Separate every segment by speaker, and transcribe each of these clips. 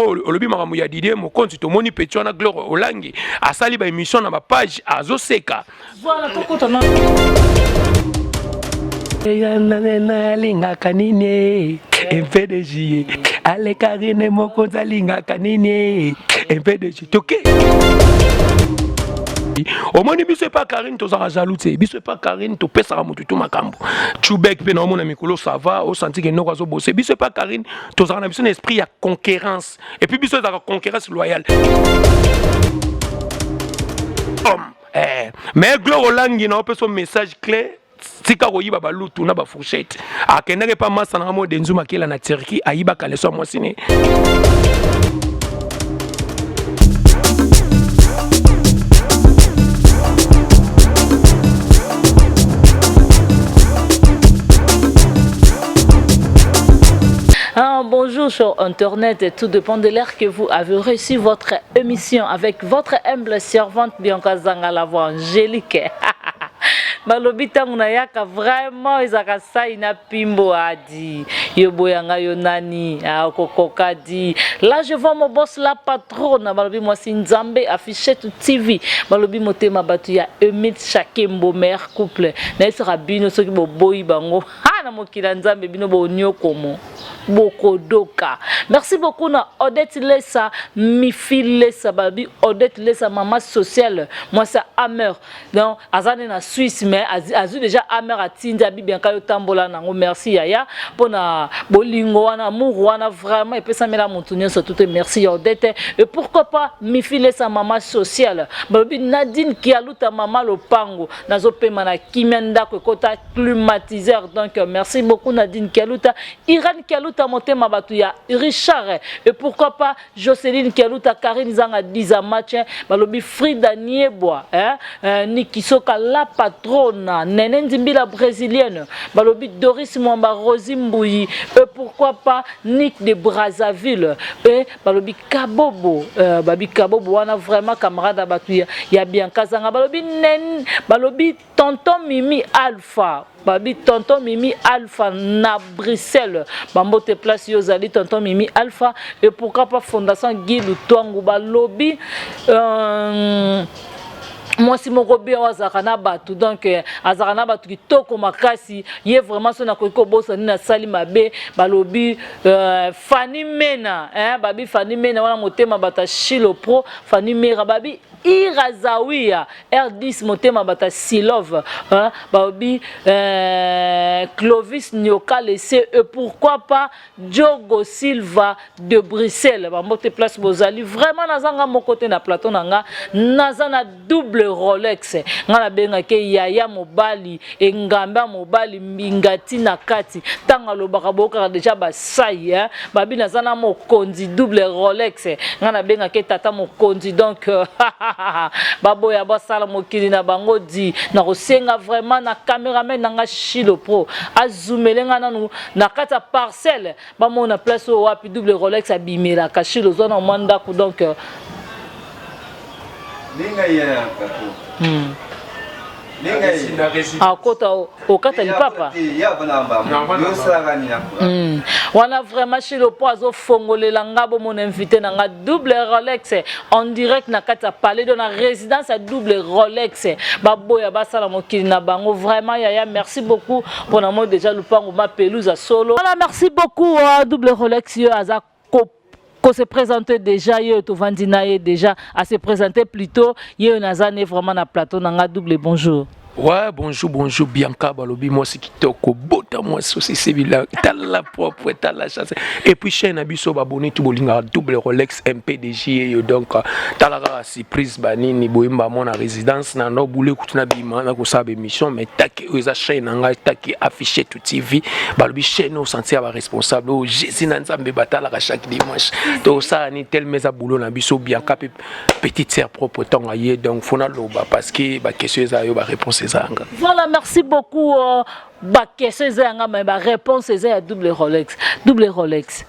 Speaker 1: olobi makambo ya Didier Mokonzi tomoni Petit wana Gloire Olangi asali ba émission na ba page azoseka
Speaker 2: voilà tokotana
Speaker 1: linga kanini MPDG ale Karine Mokonzi linga kanini MPDG toke omoni biso pas Karine tozaka jaloute biso pas Karine to pesa mutu to makambo Chubek pe na omona mikolo ça va au senti que noko zo bosser biso pas Karine tozaka na biso un esprit ya concurrence et puis biso za concurrence loyale mais Gloire Olangi na opeso message clair tika koyiba balutu na ba fourchette akendeke pa masa na mo denzuma kila na Turquie ayiba kaleso mo sine.
Speaker 2: Bonjour sur Internet, et tout dépend de l'heure que vous avez reçu votre émission avec votre humble servante Bianca Zanga, la voix angélique. Malobita munayaka vraiment izaka saina pimbo adi yoboyanga yonani akokoka di là je vois mon boss la patronne malobi moi si Nzambe affiché tout TV malobi motema batu ya Emile Chakembo mère couple na sera bino soki boboyi bango ha na mokila Nzambe bino bo nyokomo bokodoka. Merci beaucoup na Odette Lessa Mifi Lessa babi Odette Lessa maman sociale moi ça Amer donc azane na Suisse mais azu déjà Amer atinda bibianka yo tambola nango merci yaya pona bolingo wana amour wana vraiment et pesa mela montunyo surtout merci Odette et pourquoi pas Mifi Lessa maman sociale babi Nadine Kialuta maman lopango nazo pema na kimenda ko kota climatiseur donc merci beaucoup Nadine Kialuta Irene Kialuta motema batu ya Richard et pourquoi pas Jocelyne Kialuta Karine Zanga Diza match balobi Frida Nieboa Nikisoka la patronne Nene Nzimbila brésilienne balobi Doris Mwamba Rosi Mbouyi et pourquoi pas Nick de Brazzaville et balobi Kabobo babi Kabobo wana vraiment camarade batu ya Bianca Zanga balobi Nen balobi tonton Mimi Alpha babi tonton Mimi Alpha na Bruxelles bambote place yozali tonton Mimi Alpha et pourquoi pas fondation Guy Lutongo balobi moi si mon robé azakana batu donc azakana batu kitoko makasi ye vraiment sona ko bosa ni na sali mabe balobi Fanny Mena babi Fanny Mena wana motema bata Shilo Pro Fanny Mera babi Irazawiya R10 motema bata Silov babi Clovis Nyoka laissé et pourquoi pas Diogo Silva de Bruxelles bamote place bozali vraiment nazanga mon côté na plateau nanga nazana double Rolex ngana benga ke yaya mobali engamba mobali mbingati na kati tanga lobaka boka déjà basai babi nazana mo kondi double Rolex ngana benga ke tata mo kondi donc babo ya basala mokili na bango di na kosenga vraiment na cameraman nanga Shilo Pro azumelenga nanu na kata parcelle ba mona place o wapi double Rolex abimela ka Shilo zona manda ku donc
Speaker 3: linga ya
Speaker 2: kota okata lipapa wana vraiment Shilo Pro azo fongolela ngabo mon invité na nga double Rolex en direct na kata palais de la résidence à double Rolex baboya basala mokili na bango vraiment yaya merci beaucoup pour na mo déjà lupango ma pelouse à solo voilà merci beaucoup double Rolex yo aza qu'on se présenter déjà yo to vandinaye déjà à se présenter plutôt yo nazane vraiment na plateau nanga double bonjour.
Speaker 1: Ouais, bonjour, Bianca Balobi, moi c'est qui toko, bota moi c'est là, t'as la propre, t'as la chance. Et puis chaîne abisso abonné tout bolinga double Rolex MPDG donc t'as la surprise banini boimba mon résidence na no boulé kutuna bima na ko sabe mission mais také eza chaîne nga také affiché tout TV Balobi chaîne au sentir ba responsable au Jésus na Nzambe batala chaque dimanche. Donc ça ni tel mais à boulot na bisso Bianca petite sœur propre temps aye donc fona loba parce que ba question eza yo ba réponse.
Speaker 2: Voilà, merci beaucoup. Question zanga mais ba réponse est à double Rolex. Double Rolex.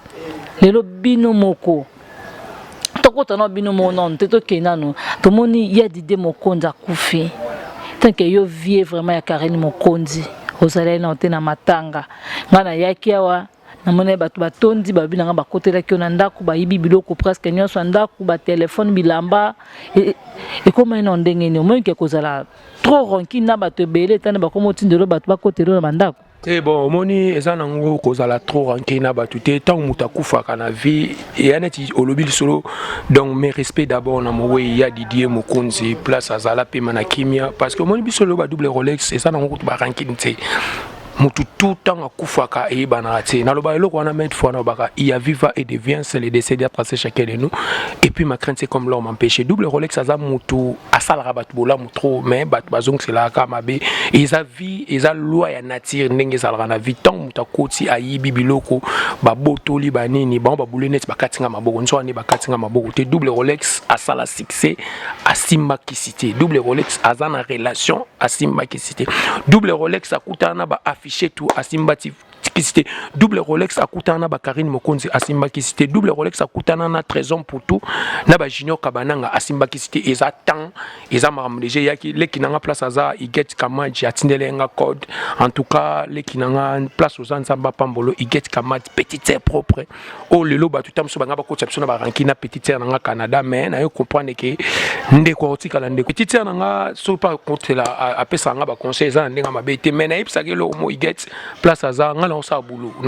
Speaker 2: Le bino moko. Toko tano bino monon teto kenano. Tomoni ya dide mokonza kufi. Tant que yo vie vraiment ya Karine Mokonzi. Ozala na otena matanga. Ngana yaki awa namone bato batondi babinanga bakotelaki na ndako bayibi biloko presque nyonso ndako ba téléphone bilamba et comme ina ndenge ni omoki kozala trop ronki na bato ebele tane bakomotindelo bato bakotelo na bandako.
Speaker 1: Bon, moni eza nango kozala trop ranké na bato te tant muta kufaka na vie et aneti olobi solo donc mes respects d'abord na mowe ya Didier Mokonzi place azala pe mana kimia parce que moni bisolo ba double Rolex eza nango ba ranké nte mutu tout temps akufaka et banate na loba eloko wana mettre fois na baka il a viva et devient c'est les décédés à tracer chacun de nous et puis ma crainte c'est comme l'homme empêché double Rolex aza mutu asala rabat bola mutro mais bat bazong c'est la kamabe eza vie eza loi ya nature ndenge sala na vie tant muta koti ayibi biloko ba botoli banini ba bule net bakatinga maboko nso ani bakatinga maboko te double Rolex asala succès asimba kisité double Rolex aza na relation asimba kisité double Rolex akutana ba affiché tout asimba kisité double Rolex akutana ba Karine Mokonzi asimba kisité double Rolex akutana na trésor pour tout na ba Junior Kabananga asimba kisité eza temps eza maramdeje yaki lekinanga place aza iget kamaji atindelenga code en tout cas lekinanga place aux nzamba pambolo iget kamaji petite sœur propre oh lelo ba tout tamso banga ba coach na ba rankina petite sœur nanga Canada mais na yo comprendre que ndeko otikala ndeko petite sœur nanga so pas contre la apesa nga ba conseil eza ndenga mabete mais na ipsake lo mo iget place aza nga non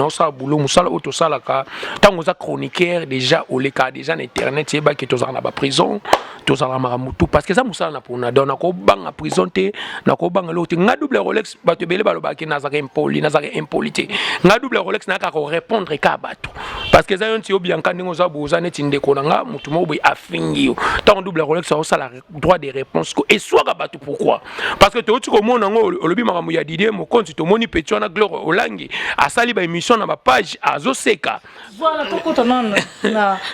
Speaker 1: ça boulot musala auto sala ka tango za chroniqueur déjà au leka déjà na internet yeba que tozala na ba prison tozala maramutu parce que ça musala na pona dona ko banga prison te na ko banga lote nga double Rolex bato bele baloba ke nazaka impolité nga double Rolex na ka ko répondre ka bato parce que ça yonti obianka ndingo za boza neti ndeko nga mutu mo boy afingi yo tango double Rolex ça sala droit de réponse ko et soit ka bato pourquoi parce que to tu ko mona ngo olobi maramu ya Didier Mokonzi to moni petio na Gloire Olangi asali ba émission na ba page azoseka
Speaker 2: voilà tokota non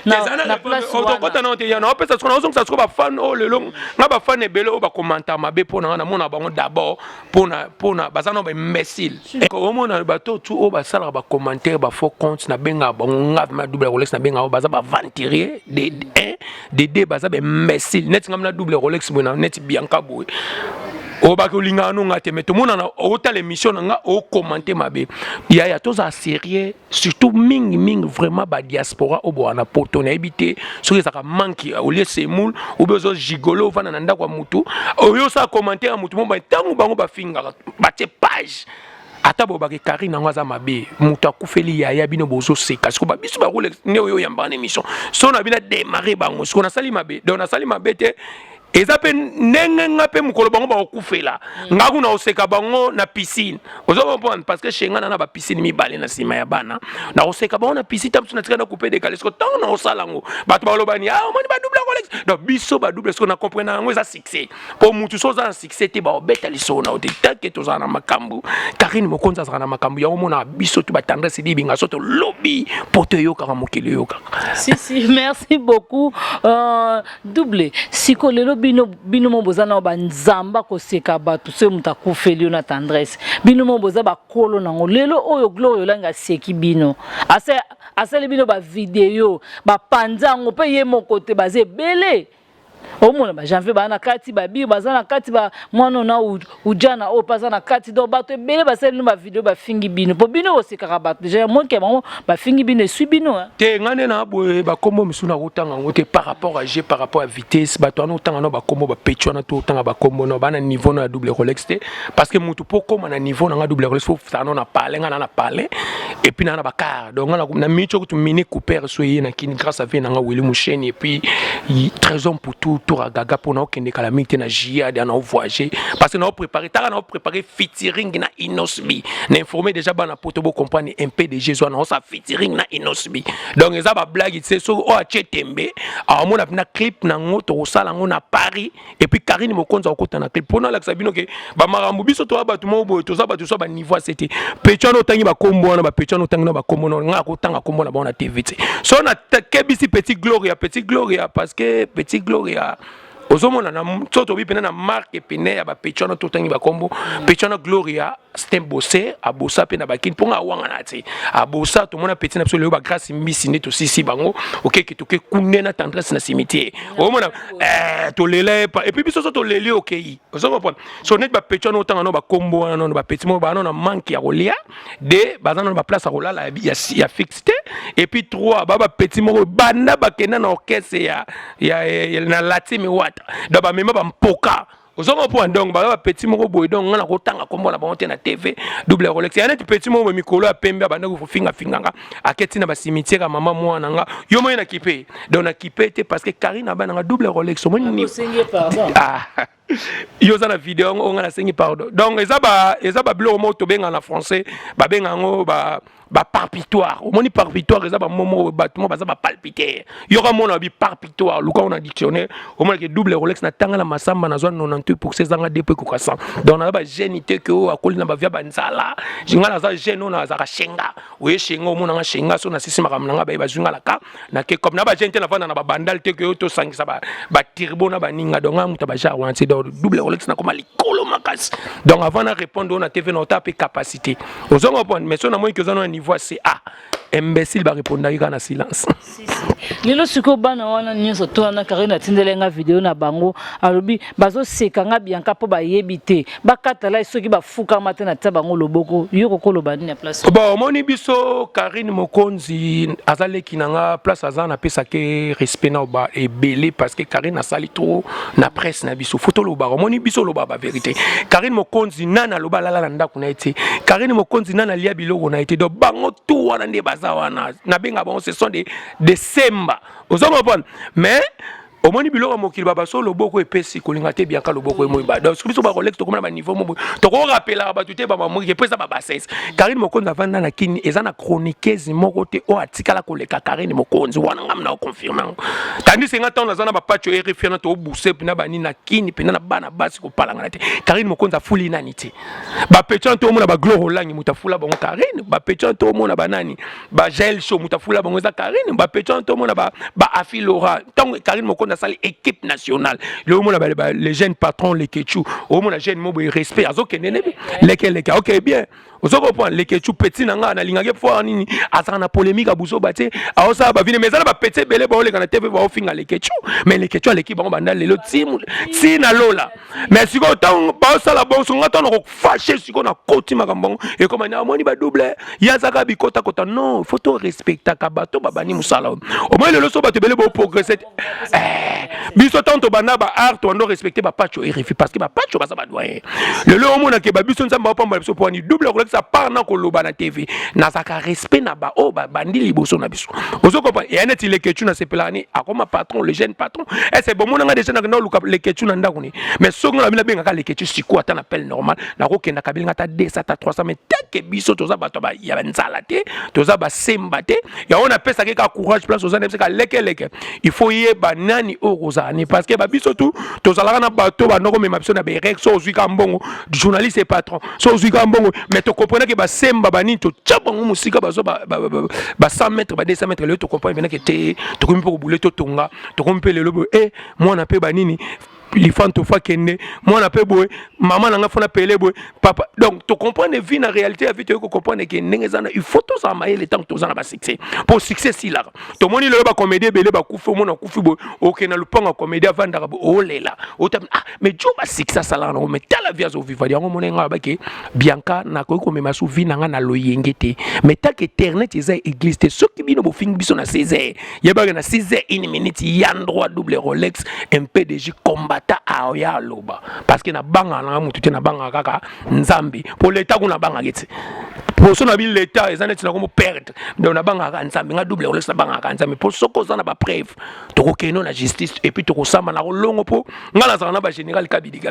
Speaker 2: na place
Speaker 1: tokota non te yana opesa sona ozong sa ba fan o lelo nga ba fan ebele o ba commenter mabe pona na mona bango d'abord pona bazana ba imbécile ko mona ba to tu o ba sala ba commentaire ba faux compte na benga bango nga ma double Rolex na benga o baza ba venturier de baza ba imbécile net ngam na double Rolex bona net Bianca boy o ba ko linga no ngate mais tout monde na o ta l'émission nga o commenter mabe ya tous à sérieux surtout ming vraiment ba diaspora o bo na poto na habité so que ça manque au lieu c'est moule ou bezo gigolo vana na ndakwa mutu o yo sa commenter mutu mo ba tangu bango ba finga ba te page ata bo ba ke Karine ngwaza mabe mutu akufeli ya bino bozo seka siko ba biso ba Rolex ne yo yamba na émission so na bina démarrer bango so na sali mabe donc na sali mabe te ezape ndenge ngape mukolo bango ba kufela ngaku na oseka bango na piscine ozo comprendre parce que chenga na ba piscine mibale na sima ya bana na oseka bango na piscine tamsu na tika na couper de calesco tant na osalango bato ba lobani moni ba double Rolex donc biso ba double ce qu'on a compris na ngo za succès pour mutu so za succès te ba obeta liso na oti take to za na makambu Karine Mokonzi za na makambu ya mona biso tu ba tendresse di binga soto lobby pour te yoka mokili yoka
Speaker 2: si merci beaucoup double siko lelo bino mo boza na banzamba ko seka bato se mutakufeli na tendresse bino mo boza ba kolo nango lelo oyo Gloire Olanga seki bino ase bino ba video ba panzango pe ye moko te baze bele au moins ba janvier ba na kati ba bi ba na kati ba mwana na ujana o paza na kati do bato bele ba sel no ba video ba fingi bino po bino o seka bato déjà mon ke ba fingi bino su bino
Speaker 1: te ngane na boye ba kombo misuna utanga ngote par rapport à G par rapport à vitesse bato na utanga no ba kombo ba petcho na to utanga ba kombo no ba na niveau na double Rolex te parce que mutu poko na niveau na double Rolex faut ça na parler na parler et puis na ba car donc na micho tu mini couper soyé na kin grâce à vie na Willy Moucheni et puis trésor pour tout tour à gaga pour na okende calamité na jia na voyager parce que na préparer featuring na Inosbi na informer déjà ba na poto bo comprendre un peu de Jésus na ça featuring na Inosbi donc ça ba blague c'est so o achetembe a mona na clip na ngoto sala ngona Paris et puis Karine Mokonzi okota na clip pona la sabino ke ba marambu biso to ba tout mo bo to ça ba tout ça ba niveau c'était petchano tangi ba kombo na ba petchano tangi na ba kombo nga ko tanga kombo na ba na TV so na kebisi petit gloria parce que petit gloria ozomona na soto bi pena na marque pene ya ba pechona totangi ba kombo pechona Gloria Stembosser abosa pena ba kin ponga wanga na ti abosa to mona petit na biso le ba grâce mbisi ne to sisi bango OK ki to ke kunena tendresse na cimetière ozomona to lele pa et puis biso to lele OK ozomona so net ba pechona otanga no ba kombo na no ba petit mo ba no na manque ya rolia de ba na ba place à rolala ya fixité et puis 3 ba petit mo banda ba kena na orchestre ya na latimi wata donc ba mema ba mpoka ozongo po ndong ba petit moko boy donc ngana kotanga kombo na bonte na TV double Rolex ya net petit moko mikolo ya pembe ba ndako finga finganga aketi na ba cimetière mama mwana nga yo mo na kipe donc na kipe te parce que Karine ba na double Rolex mo ni yo za na vidéo on a sengi pardon donc eza ba bilo mo to benga na français ba benga ngo ba palpitoire au moni palpitoire eza ba momo battement ba za ba palpiter yo ka mona bi palpitoire luka on a dictionnaire au moins que double Rolex na tanga la masamba na zone 98% zanga depuis ko 100 donc na ba génité que o akoli na ba via banzala jinga na za geno na za ka shenga o shenga o mona nga shenga so na sisi makamna nga ba junga la ka na ke comme na ba gente na vana na ba bandal te que to sangisa ba turbo na ba ninga donc nga ba jar wanti double Rolex na koma likolo makasi donc avant de répondre on a TV na tape capacité ozongo point mais so na moi que zo na niveau CA imbécile va répondre dans silence
Speaker 2: si lelo siko bana wana nyoso to na Karine tindelenga vidéo na bango alobi bazo sekanga Bianca po ba yebite bakatala soki ba fuka matin na tsa bango loboko yo kokolo bani na place
Speaker 1: bon moni biso Karine Mokonzi azale kinanga place azana pesa ke respect na ba ebele parce que Karine a sali trop na presse na biso photo loba moni biso loba ba vérité Karine Mokonzi nana loba lala na ndako na été Karine Mokonzi nana lia biloko na été do bango tout wana nde bazawana na benga bon ce sont des semba ozongo bon mais au moins biloko mokili baba so loboko epesi kolinga te Bianca loboko emoyi ba donc biso ba Rolex to komana ba niveau mo to ko rappela ba tuté ba mamoki pesa ba bassesse Karine Mokonzi avanda na kini eza na chroniqueuse moko te o atikala koleka Karine Mokonzi wana ngam na confirmer tandis que ngata on azana ba pacho RFI na to bousser pina ba ni na kini pina na bana basi ko palanga na te Karine Mokonzi afuli nani te ba pechon to mona ba Gloire Holangi mutafula ba Karine ba pechon to mona ba nani ba Gel Show mutafula ba ngeza Karine ba pechon to mona ba Afilora tant Karine Mokonzi na sali équipe nationale le monde les jeunes patrons les ketchou au monde jeune mo respect azo kenene leke OK bien ozo comprendre les ketchou petit nanga na lingage fo nini azana na polémique abuso bate aosa ba vine mais ça ba petit belé ba ole kana TV ba ofinga les ketchou mais les ketchou l'équipe bango banda lelo tim na lola mais siko tant ba sala bon so ngata no fâché siko na koti makambo et comme na moni ba double yazaka bikota kota non faut to respecter ka bato babani musala au moins le so ba te belé ba progresser biso tanto bana ba art on doit respecter ba pacho RFI parce que ba pacho ba ça ba doyen le lo mona ke ba biso nzamba pa ba biso po ni double Rolex ça part na ko loba na TV na ça ka respect na ba o ba bandi liboso na biso ozo ko pa et net il que tu na sepelani akoma patron le jeune patron et c'est bon mona nga déjà na luka le que tu na ndako ni mais so ngala bila benga ka le que tu siko ata na appel normal na ko kenda ka bilinga ta 200 ta 300 mais tek biso toza bato ba ya nzala te toza ba semba te ya on appelle ça ka courage place oza nemse ka leke il faut y ba nani orozani parce que ba biso tout tozalaka na bato ba noko mema biso na ba réaction ozwi ka mbongo journaliste et patron so ozwi ka mbongo mais to comprendre que ba semba ba ni to tchabango musika bazo ba 100 mètres ba 200 mètres le to comprendre que te to komi po bouler to tonga to komi pe le lobo moi na pe ba nini lifanto fa kende moi na pe boy maman nga fona pele boy papa donc tu comprends la vie en réalité avec tu comprendre que nengezana il faut tous amayer le temps tous na ba succès pour succès si là to moni le ba comédie belé ba kufu mona kufu boy OK na lupanga comédie avant d'ara oh lela otam mais jo ba succès ça là mais tala vie zo vivre yango monenga ba ke Bianca na ko ko mema su vie na nga na loyengete mais tant que internet eza église te ce qui bino bo fing biso na 16h yeba na 6h 1 minute yan droit double Rolex MPDJ combat ta ya loba parce que na banga na mutu te na banga kaka nzambi pour l'état kuna banga geti pour so na bi l'état ezana tina ko perdre donc na banga ka nzambi nga double Rolex na banga ka nzambi pour soko za na ba preuve to ko keno na justice et puis to ko samba na longo po nga na zana ba général kabidi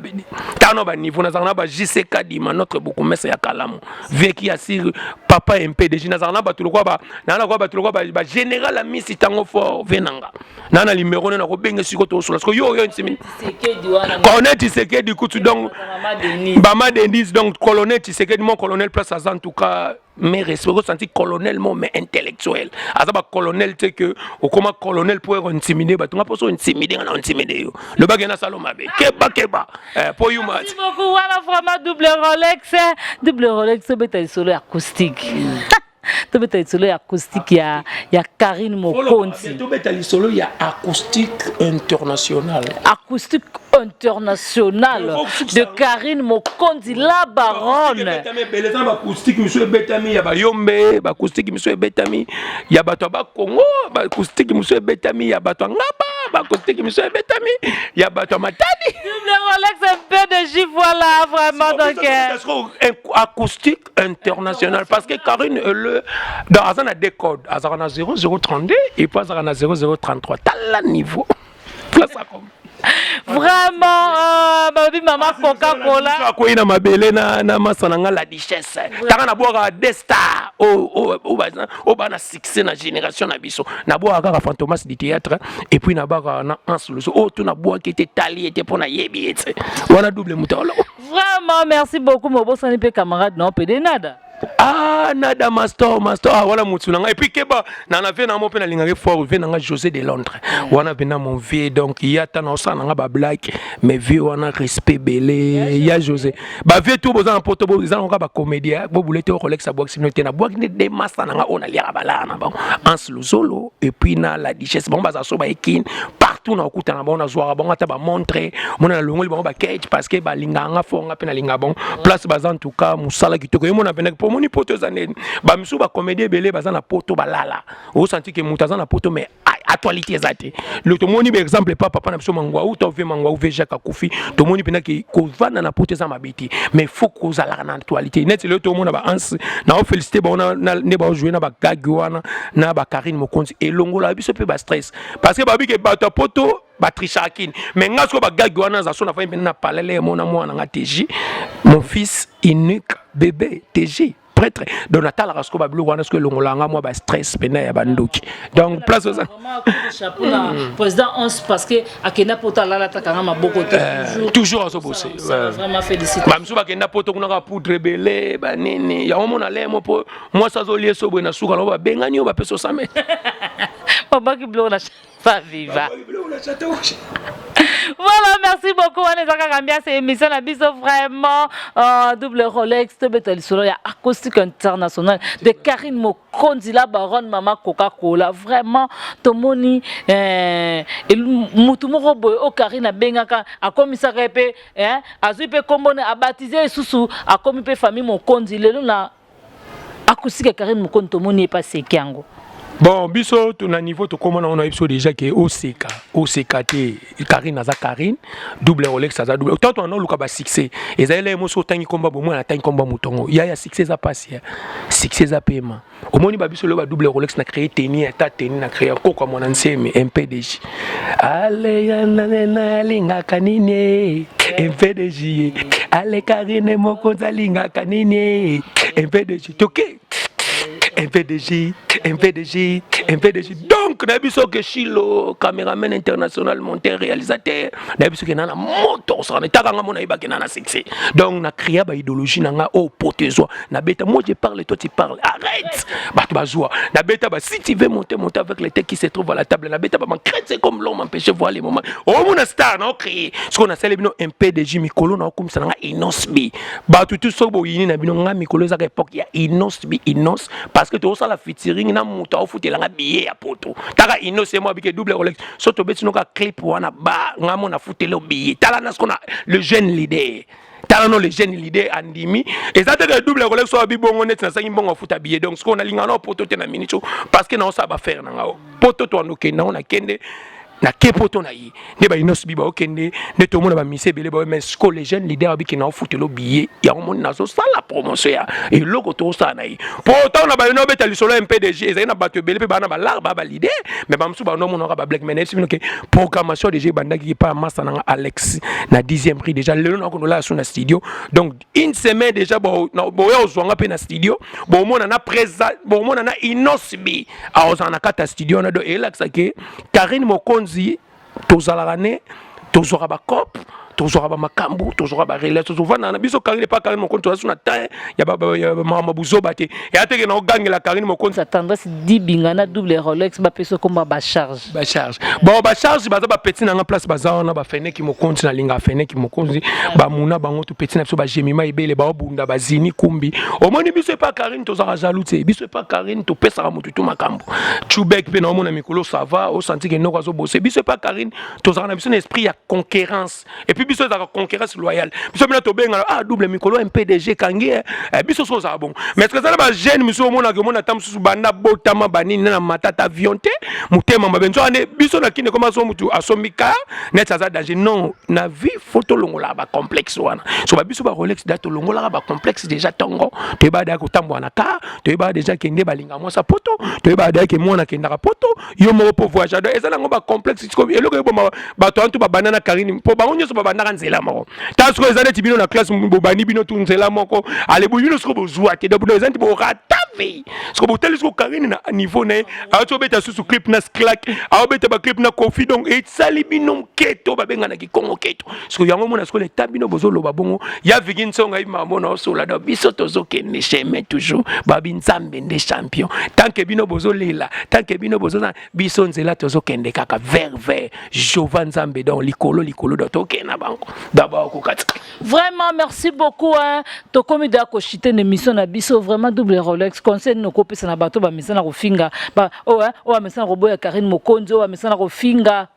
Speaker 1: tano ba niveau na zana ba JCK Dima notre beaucoup messa ya kalamu veki asir papa MPDJ na zana ba tuloko ba na ko ba tuloko ba général amisi tango fort venanga na numéro na ko benga siko to so parce que yo nsimi colonel Tshisekedi kutu donc Bama Denis donc colonel Tshisekedi mon colonel place en tout cas mais respect au senti colonel mais intellectuel azaba colonel tu sais que au comment colonel pour intimider ba tu pas so intimider on intimider yo le bagana saloma be keba pour you
Speaker 2: merci beaucoup voilà vraiment double Rolex beta solo acoustique to beta solo acoustique ya Karine Mokonzi
Speaker 1: to beta solo ya acoustique international
Speaker 2: de Karine Mokonzi la baronne
Speaker 1: acoustique monsieur betami ya ba yombe ba acoustique monsieur betami ya bato ba Congo ba acoustique monsieur betami ya bato ngaba ba acoustique monsieur betami ya bato matadi
Speaker 2: double Rolex un peu de J voilà vraiment donc
Speaker 1: acoustique international parce que Karine dans Azana décode Azana 0032 et pas Azana 0033 t'as le niveau ça comme
Speaker 2: vraiment babi mama Coca-Cola
Speaker 1: ko ina mabele na masananga la richesse taka na boka destar o bana succès na génération na biso na boka ka fantomas du théâtre et puis na baka na ansuluso o tu na boka qui était tali était pour na yebi ete wana double mutalo
Speaker 2: vraiment merci beaucoup mon boss ni pe camarade non pe de nada
Speaker 1: nada master wala mutu nanga et puis keba na vie na mo pe na lingaka fort vie nanga José de Londres wana bena mon vie donc il y a tant ça nanga ba black mais vie wana respect belé ya José ba vie tout boza en poto boza nanga ba comédien bo boulete o Rolex box noté na box de massa nanga on a liara bala na bon ans luzolo et puis na la richesse bon baza so ba ekin partout na okuta na bon na zoara bon ata ba montrer mona na longoli bon ba cage parce que ba linganga fonga pe na linga bon place baza en tout cas musala kitoko e mona pena pour moni poto zaneni ba misu ba comédien belé baza na poto balala o senti que mutaza na poto mais actualité ezate le to moni par exemple papa na biso mangwa ou to ve mangwa ou ve Jacques Akufi to moni pena ki ko vana na poto za mabiti mais faut ko zala na actualité net le to mona ba ans na o féliciter ba na ne ba jouer na ba gagwana na ba Karine Mokonzi et longola biso pe ba stress parce que ba bi ke ba to poto ba trichakine mais ngasko ba gagwana za so na fa na palele mona mwana nga TJ mon fils unique bébé TJ prêtre Donatal Rasco Bablu wana ce que longolanga moi ba stress pena ya bandoki donc place aux
Speaker 2: vraiment chapeau là président on parce que akena pota la la takanga maboko
Speaker 1: toujours à se bosser
Speaker 2: vraiment féliciter
Speaker 1: ba msuba kenda poto kuna ka poudre belé ba nini ya mona lemo po moi ça zolie so bena suka lo ba bengani ba peso same
Speaker 2: papa ki blo na fa viva voilà, merci beaucoup. On est encore bien cette émission. La bise vraiment double Rolex, solo ya acoustique international de Karine Mokonzi la baronne maman Coca-Cola. Vraiment, tomoni mutumoro boy o Karine bengaka a commissaire pe azu pe kombone a baptisé susu a commis pe famille Mokonzi lelo na acoustique Karine Mokonzi tomoni pas sekiango.
Speaker 1: Bon, biso tu na niveau tu comment on a eu déjà que OCKT Karine aza Karine double Rolex aza double tant on a luka ba succès et ça les mots tangi combat bon na tangi combat moutongo ya succès za passer succès za paiement au moni ba biso le ba double Rolex na créé tenir ta tenir na créé ko comme on ancien MPDJ allez na linga kanini MPDJ allez Karine Mokonzi linga kanini MPDJ toké MPDJ. Donc, Nabiso que Chilo, caméraman international, monteur, réalisateur, Nabiso que nana moto, ça n'est pas mon aïba que nana succès. Donc, na créé ba idéologie nana au potezo. Na bêta, moi je parle, toi tu parles. Arrête. Bah tu vas jouer. Na bêta, bah si tu veux monter avec les têtes qui se trouvent à la table. Na bêta, bah man crête c'est comme l'homme m'empêche voir les moments. Oh mon star, na créé. Ce qu'on a célébré MPDJ Mikolo na comme ça na Inosbi. Bah tout ça bo yini na bino nga Mikolo za époque ya Inosbi Inos parce que tu as la featuring na muta au fouté la billet à poto taka innocent moi avec double Rolex surtout beti no ka clip wana ba ngamo na fouté le billet tala na ce qu'on a le jeune leader tala no le jeune leader andimi et ça te double Rolex so bi bongo net na sangi bongo fouta billet donc ce qu'on a lingana poto te na minute parce que na ça va faire na poto to no ke na on a kende na kepoto na yi ne ba inosbi ba okende ne to mona ba mise belé ba mais sko les jeunes leaders bi ki na foute lo billet ya on na so ça la promotion ya et logo to ça na yi pourtant na ba no beta li solo MPDJ ezali na bato belé pe ba na ba lar ba leader mais ba msu ba no mona ba black men c'est que programmation déjà banda ki pa massa na Alex na 10e prix déjà le no ko la sur na studio donc une semaine déjà bo ya ozwanga pe na studio bo mona na présent bo mona na inosbi a ozana kata studio na do elaxa ke Karine Mokonzi tozalaka ne tozwaka bacope tozora ba makambu tozora ba relais tozovana na biso Karine pas Karine mokonzi toza na temps ya ba mabuzoba te ya teke na ogangela Karine mokonzi
Speaker 2: sa tendance dibingana double Rolex ba peso comme ba charge
Speaker 1: bon ba charge baza ba petit na place baza na ba feneki mokonzi na linga feneki mokonzi ba muna bango to petit na biso ba jemima ebele ba bunda ba zini kumbi omoni biso pas Karine tozara jaloux te biso pas Karine to pesa ka mutu to makambu chubek pe na omona mikolo ça va au senti que no kazo bosser biso pas Karine tozara na biso esprit ya conquérance et puis biso za conquérance loyale biso bina to benga double mikolo MPDG kangi biso so za bon mais est-ce que ça ba jeune biso omona ke mona tam susu banda botama banini na matata avion te mutema mabenzo ane biso na kine comment so mutu asomika net ça danger non na vie photo longola ba complexe wana so ba biso ba Rolex dato longola ba complexe déjà tongo to ba da ko tambwa na ka to ba déjà kende balinga mo sa poto to ba da ke mona kenda ka poto yo mo po voyage do ezala ngo ba complexe ko eloko bo ba to antu ba banana Karine po ba onyo so ba banana nzela moko tasko ezala tibino na classe bo bani bino tu nzela moko ale bo bino so bo zwa te do bo ezanti bo ratave so bo telisko Karine na niveau na ato beta susu clip na clack ato beta ba clip na Kofi donc et sali bino keto ba benga na kikongo keto so yango mona sko le tabino bozo lo ba bongo ya vigin songa ima mona so la do biso tozo kene chemin toujours ba binzambe des champions tant que bino bozo lela tant que bino bozo na biso nzela tozo kende kaka vers Jovan Zambe dans likolo do tokena bango d'abord ko kati
Speaker 2: vraiment merci beaucoup hein to komi da ko chiter une émission na biso vraiment double Rolex conseil no ko pesa na bato ba misana ko finga ba o misana ko boya Karine mokonzi o misana ko finga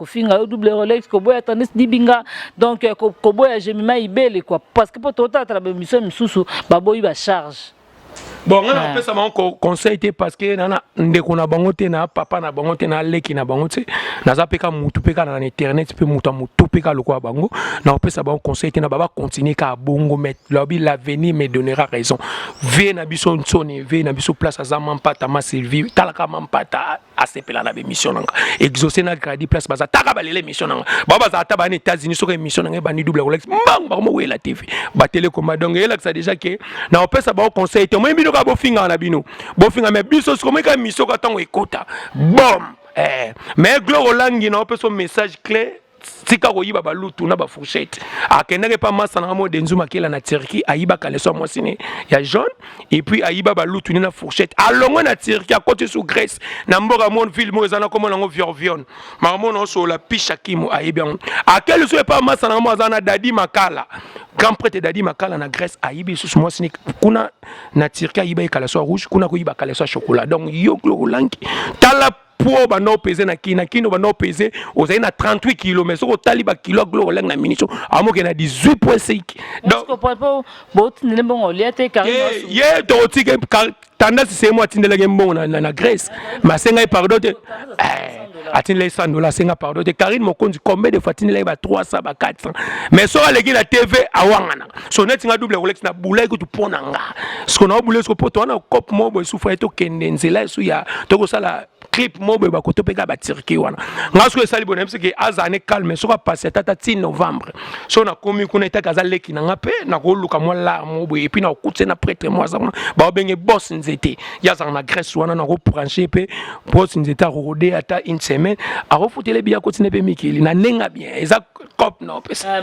Speaker 2: double Rolex ko boya tandis dibinga donc ko boya jemima ibele quoi parce que pour tota tra ba mission misusu ba boyi ba charge.
Speaker 1: Bon, on a fait ça mon conseil parce que nana ndeko na bango te na papa na bango te na leki na bango te na za peka mutu peka na internet pe mutu peka lokwa bango na on ça bon conseil na baba continuer ka bongo met lobby l'avenir me donnera raison vie na biso nsoni vie na biso place azama mpata ma Sylvie talaka mpata asepela na émission nanga exaucer na gradi place baza taka balele émission nanga baba za ata ba na États-Unis so émission nanga ba ni double Rolex mbang ba mo la TV ba télécommande donc elle ça déjà que na on ça bon conseil te moi bino ka bo finga na bino bo finga mais biso so comme ka mission ka tango ekota bom mais Gloire Langi na on son message clair tika koyiba balutu na ba fourchette akendeke pa masa na mo denzuma kila na Turquie ayiba kaleso mo sine ya jaune et puis ayiba balutu na fourchette alongo na Turquie à côté sous Grèce na mboka mon ville mo ezana comme nango vion maman no so la pisha kimo ayiba akele so pa masa na mo azana Dadi Makala grand prêtre Dadi Makala na Grèce ayibi sous mo sine kuna na Turquie ayiba kaleso rouge kuna koyiba kaleso chocolat donc yo Gloire Langi tala pour bano peser na kino bano peser aux na 38 kg mais so taliba kilo Gloire Langi na minicho amo ke na 18.5
Speaker 2: donc ko bot ne bon liate Karine
Speaker 1: ye to tike tendance c'est moi tindela ngembo na Grèce ma senga pardon te atindela $100 senga pardon te Karine mokonzi combien de fois tindela ba 300 ba 400 mais so aleki na TV awangana so net nga double Rolex na boulay ko tu ponanga ce qu'on a boulé ce poto na cop mo bo souffre to kendenzela so ya to ko sala clip mobo ba koto peka ba Turquie wana ngasko esali bona parce que azane calme so ka passer tata ti novembre so na komi kuna itaka leki na ngape na ko luka mo la mobo et puis na kutse na prêtre moi za ba benge boss nzete ya za na Grèce wana na ko brancher pe boss nzete rodé ata une semaine a refutele bien continuer pe mikili na nenga bien eza cop no pesa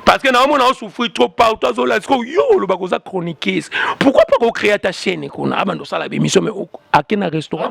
Speaker 1: parce que na mo na souffrir trop partout zo la sko yo lo ba ko za chroniquer pourquoi pas ko créer ta chaîne kuna abando sala émission mais akena restaurant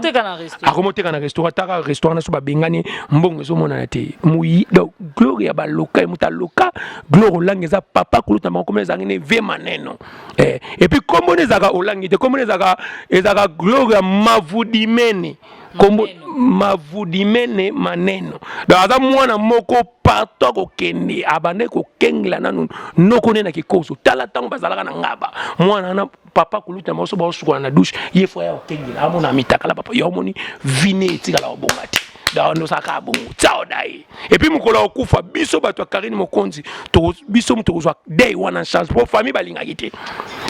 Speaker 1: remonter na restaurant tara restaurant na so ba bengani mbongo zo mona te muyi donc Gloria ba loka muta loka Gloire Langi za papa kuluta ma comme les angine ve maneno et puis comme on ezaka olangi te comme on ezaka Gloria mavudimene comme mavudimene maneno donc aza mwana moko partout ko kende abane ko kengla nanu nokone na kikoso tala tango bazalaka na ngaba mwana na papa kuluta ma so ba sukwa na douche ye fo ya kengla amona mitakala papa yo moni vine tikala obongati da no saka bongo ciao dai et puis mukolo okufa biso bato Karine mokonzi to biso mutozwa day one chance pour famille balinga kite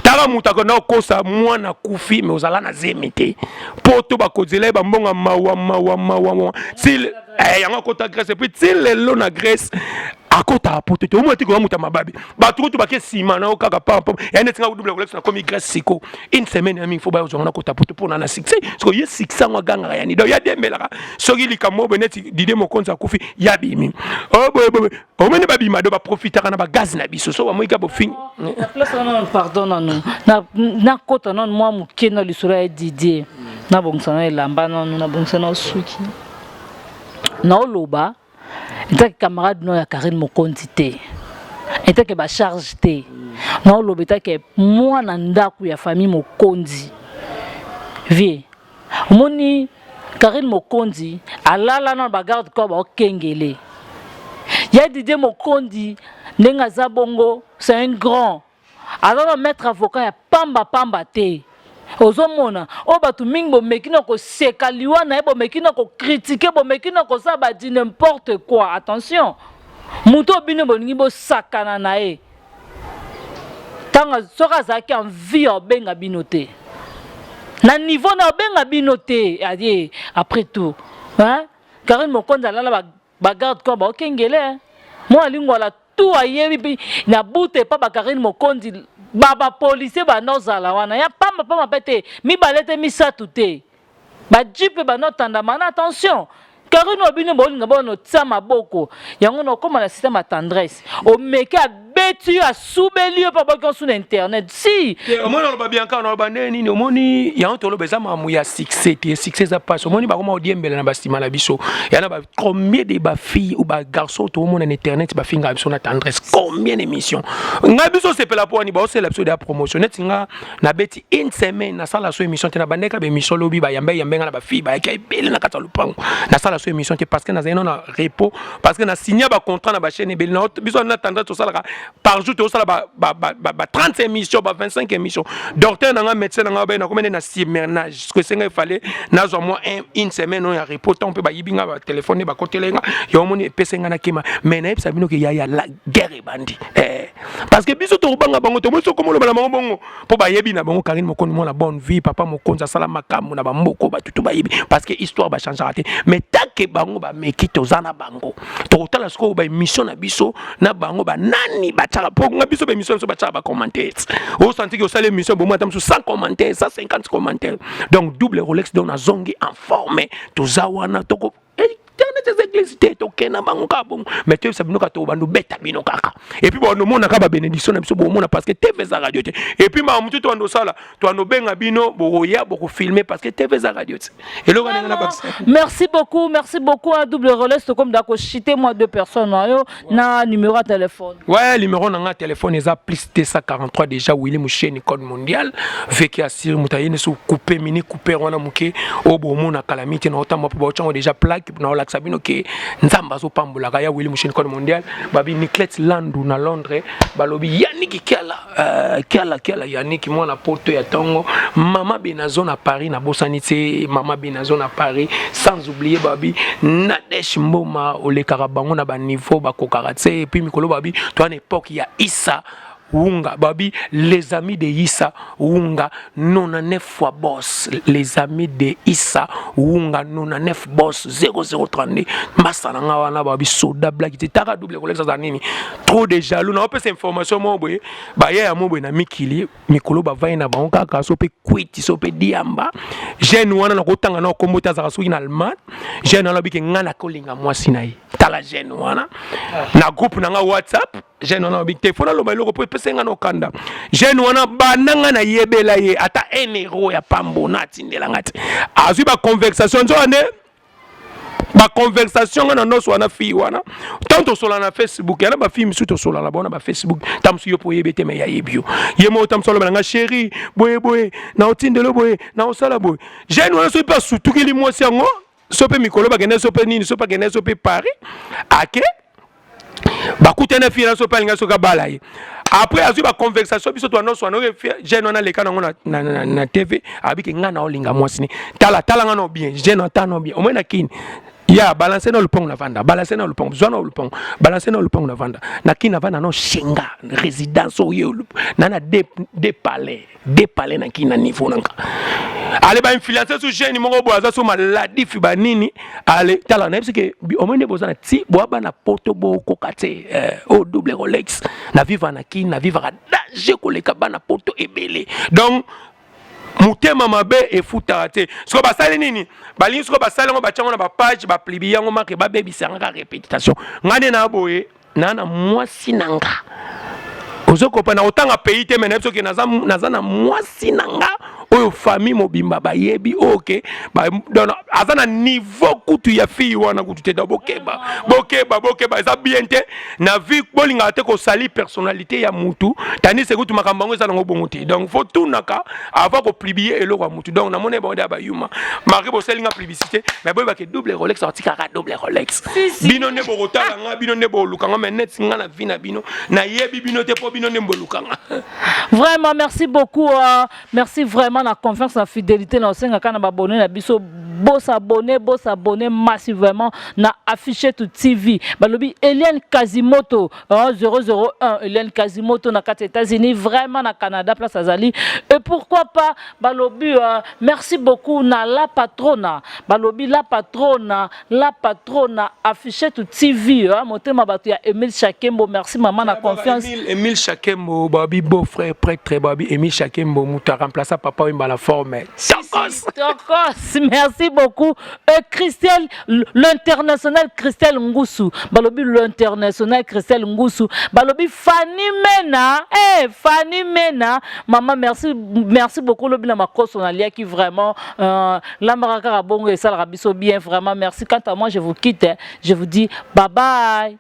Speaker 1: tara mutako na kosa mwana kufi mais ozala na zemete poto bakozela ba mbonga mawa sil yango kota Grèce et puis til lelo na Grèce akota poto te omo tiko muta mababi ba tuko to baké sima na okaka pam ya netinga double Rolex na komi Grèce siko une semaine ami faut ba ozonga kota poto pour na succès so ye succès ngwa ganga ya ni do ya dembelaka soki likambo beneti dide mokonza kufi ya bimi oh boy o mene ba bima do ba profitera na ba gaz na biso so ba moika bo fin
Speaker 2: pardon non na kota non moi mukeno lisura ya Didier na bongsana elamba non na bongsana suki na oloba était camarade no ya Karine Mokonzi te était que ba charge te na oloba était que moi na ndaku ya famille Mokonzi vie moni Karine Mokonzi alala na ba garde corps ba okengele ya Didier Mokonzi ndenga za bongo c'est un grand alors maître avocat ya pamba te ozomona o batu mingi bomeki na ko seka liwana bo meki na ko critiquer bo meki na ko sa ba di n'importe quoi attention muto bino bolingi bo sakana na e tanga soka zaki en vie benga binote na niveau na benga binote adié après tout hein Karine Mokonzi la ba garde corps ba okengele moi lingwala tout ayebi na bute pa ba Karine Mokonzi baba policier ba nozala wana ya pamba pete mi balete mi satute ba jipe ba notanda mana attention Karine obino bolinga bono tsa maboko yango no koma na système à tendresse o meka betu a soubeli pa ba sur internet si
Speaker 1: o mona ba bien ka no ba neni ni o moni ya on tolo beza mamu ya succès za passe o moni ba koma odiembela na bastima na biso ya na ba combien de ba filles ou ba garçons to mona na internet ba finga biso na tendresse combien d'émissions nga biso c'est pela pour ni ba o c'est l'épisode de promotion net nga na beti une semaine na sala so émission te na bandeka be émission lobi ba yambe na ba fille ba kay belle na kata lupango na sala so émission te parce que na zeno na repos parce que na signé ba contrat na ba chaîne belle na biso na tendresse to sala par jour to sala ba 30 émissions ba 25 émissions docteur na nga médecin na nga ba na combien na simernage que c'est nga il fallait na zo moi une semaine on ya repos on peut ba yibinga ba téléphone ba kotelenga yo moni pesenga na kima mais na yebisa bino ke ya la guerre bandi parce que biso to banga bango to moso komo lo bala bongo po ba yebi na bango Karine Mokonzi mo la bonne vie papa Mokonzi sala makamu na ba mboko ba tutu ba yebi parce que histoire ba changer raté mais take bango ba meki to zana bango to tala sko ba émission na biso na bango ba nani ba tala po nga biso ba émission so ba tala ba commentaires au senti que au salé émission bo moi tam 100 commentaires 150 commentaires donc double Rolex don na zongi en forme to zawana to ko internet église te to kena bango ka bon mais tu sais bino ka to bandu beta bino kaka et puis bon no mona ka ba bénédiction na biso bo mona parce que TV za radio te et puis ma mutu to ando sala to ando benga bino bo ya bo ko filmer parce que TV za radio te et lo kana na ba
Speaker 2: merci beaucoup à double Rolex comme dako chiter moi deux personnes na numéro de téléphone
Speaker 1: ouais numéro na téléphone eza plus 243 déjà Willy Moucheni code mondial veki asir mutayene so couper mini couper wana muke o bo mona calamité na otamba po chango déjà plaque na sabino ke nzamba zo pambola ya Willy Moucheni code mondial babi Niclet Landu na Londres balobi Yannick kiala Yannick mwana poto ya tongo mama Benazo na Paris na bosanité mama Benazo na Paris sans oublier babi Nadesh Mboma ole karabango na ba niveau ba kokaratse et puis mikolo babi to à époque ya Issa Wunga babi les amis de Issa Wunga 99 fois boss les amis de Issa Wunga 99 boss 0032 masana nga wana babi soda black taka double Rolex za nini trop de jaloux na opesa information mo boye ba ya mo boye na mikili mikolo ba vai na bango kaka so pe kwiti so pe diamba jeune wana na kotanga na kombota za suki na Allemagne jeune wana bike ngana kolinga mwasi na ye tala jeune wana na groupe na nga WhatsApp jeune wana bike téléphone lo ba lo ko senga no kanda jeune wana bananga na yebela ye ata un euro ya pambo na tindela ngati azwi ba conversation zo ane ba conversation na noso wana fi wana tanto sola na Facebook yana ba film suto sola la bona ba Facebook tamsu yo po yebete me ya yebio yemo tamso lo nga chéri boye na otindelo boye na osala boye jeune wana so pa sutukili mwasi yango so pe mikolo ba gene so pe nini so pa gene so pe Paris ake bakutena fi na so pa linga so ka balaye après azu ba conversation biso to annonce wana jeune wana leka nango na TV abiki nga na olinga mwasini tala nga no bien jeune ata no bien o mena kini ya balancer na lupong na vanda balancer na lupong zona lupong balancer na lupong na vanda na kina vanda no shinga résidence oyo na de palais na kina niveau nanga ale ba influencer su jeune mo bo aza so maladie fi ba nini ale tala na parce que au moins bozana ti bo ba na poto bo kokate au double Rolex na vivre na kina na vivre danger koleka bana poto ebele donc mutema mabe efuta te so basali nini balingi so basali ngo bachango na ba page ba plibi yango marque ba bebisanga répétition ngane na boye na mwasi nanga ozoko pa na otanga pays te mena biso ke naza na mwasi nanga oyo famille mobimba bayebi oke ba don azana niveau kutu ya fille wana kutu te bokeba eza bien te na vie bolinga te ko sali personnalité ya mutu tani se kutu makambango eza nango bongote donc faut tout naka avant ko publier eloko ya mutu donc na mone ba ba yuma mari bo selinga publicité mais boy ba ke double Rolex sorti kaka double Rolex bino ne borotala nga bino ne bolukanga mais net singa na vie na bino na yebi bino te po bino ne bolukanga.
Speaker 2: Vraiment merci beaucoup merci vraiment la confiance, la fidélité dans le quand on abonné na biso boss abonné massivement na affiché tout TV balobi Eliane Kazimoto 001 Eliane Kazimoto na kati États-Unis vraiment na Canada place Azali et pourquoi pas balobi merci beaucoup na la patrona balobi la patrona affiché tout TV motema batu ya Emile Chakembo merci maman na confiance
Speaker 1: Emile Chakembo babi beau frère prêtre babi Emile Chakembo muta remplacer papa la forme.
Speaker 2: Merci beaucoup. Christelle, l'international Christelle Ngusu. Balobi l'international Christelle Ngusu. Balobi Fanny Mena. Fanny Mena. Maman, merci beaucoup. Lobi na makosonalia qui vraiment la maraka bongo et ça rabiso bien vraiment. Merci. Quant à moi, je vous quitte. Je vous dis bye bye.